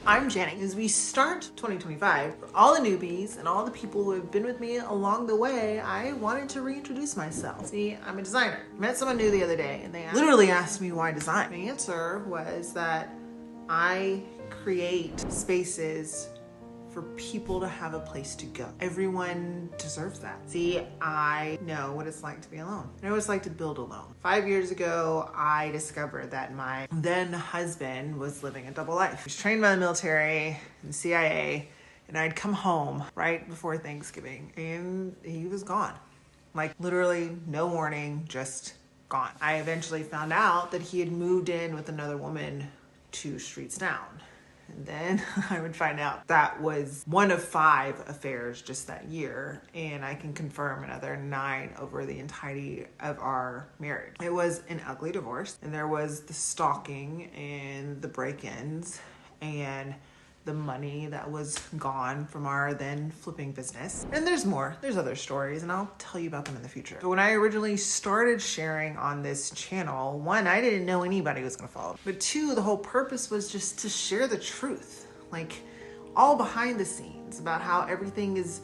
Hi, I'm Jenny. As we start 2025, for all the newbies and all the people who have been with me along the way, I wanted to reintroduce myself. See, I'm a designer. I met someone new the other day and they literally asked me why design. My answer was that I create spaces for people to have a place to go. Everyone deserves that. See, I know what it's like to be alone. I know what it's like to build alone. 5 years ago, I discovered that my then husband was living a double life. He was trained by the military and CIA, and I'd come home right before Thanksgiving, and he was gone. Like literally no warning, just gone. I eventually found out that he had moved in with another woman 2 streets down. And then I would find out that was one of 5 affairs just that year. And I can confirm another 9 over the entirety of our marriage. It was an ugly divorce. And there was the stalking and the break-ins and the money that was gone from our then flipping business. And there's more. There's other stories, and I'll tell you about them in the future. So when I originally started sharing on this channel, 1, I didn't know anybody was gonna follow. But 2, the whole purpose was just to share the truth. Like all behind the scenes about how everything is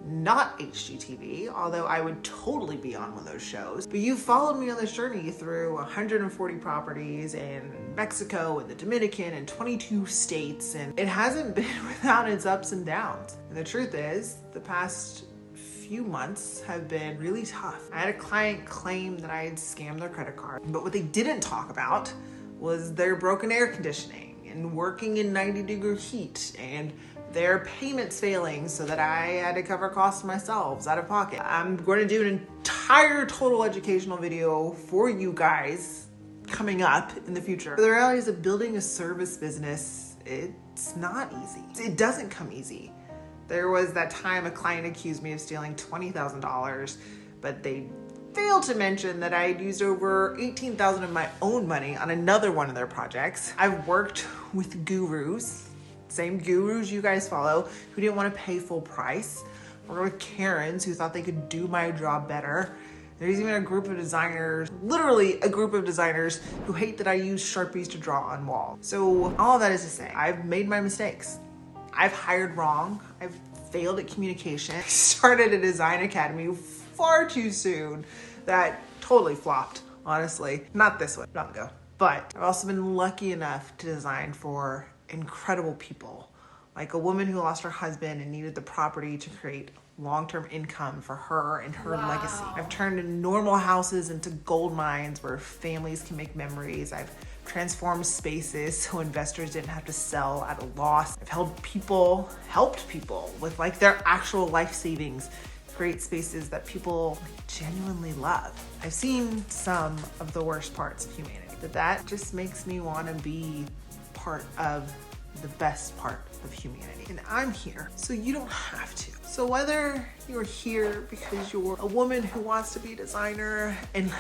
not HGTV, although I would totally be on one of those shows. But you followed me on this journey through 140 properties in Mexico and the Dominican and 22 states, and it hasn't been without its ups and downs. And the truth is, the past few months have been really tough. I had a client claim that I had scammed their credit card, but what they didn't talk about was their broken air conditioning and working in 90-degree heat and their payments failing so that I had to cover costs myself out of pocket. I'm going to do an entire total educational video for you guys coming up in the future. But the reality is that building a service business, it's not easy. It doesn't come easy. There was that time a client accused me of stealing $20,000, but they failed to mention that I had used over $18,000 of my own money on another one of their projects. I've worked with gurus, same gurus you guys follow, who didn't want to pay full price, or with Karens who thought they could do my job better. There's even a group of designers, literally a group of designers, who hate that I use Sharpies to draw on walls. So all that is to say, I've made my mistakes. I've hired wrong. I've failed at communication. I started a design academy far too soon that totally flopped, honestly. Not this one, long ago. But I've also been lucky enough to design for incredible people, like a woman who lost her husband and needed the property to create long-term income for her and her legacy. I've turned normal houses into gold mines where families can make memories. I've transformed spaces so investors didn't have to sell at a loss. I've helped people with like their actual life savings create spaces that people genuinely love. I've seen some of the worst parts of humanity, but that just makes me want to be part of the best part of humanity. And I'm here so you don't have to. So whether you're here because you're a woman who wants to be a designer and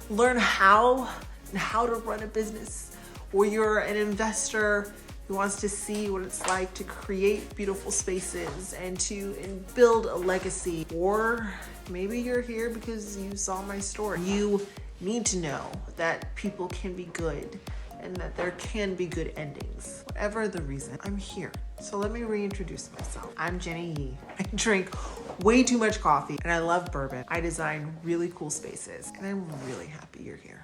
learn how to run a business, or you're an investor who wants to see what it's like to create beautiful spaces and build a legacy, or maybe you're here because you saw my story. You need to know that people can be good and that there can be good endings. Whatever the reason, I'm here. So let me reintroduce myself. I'm Jenny Yee. I drink way too much coffee and I love bourbon. I design really cool spaces and I'm really happy you're here.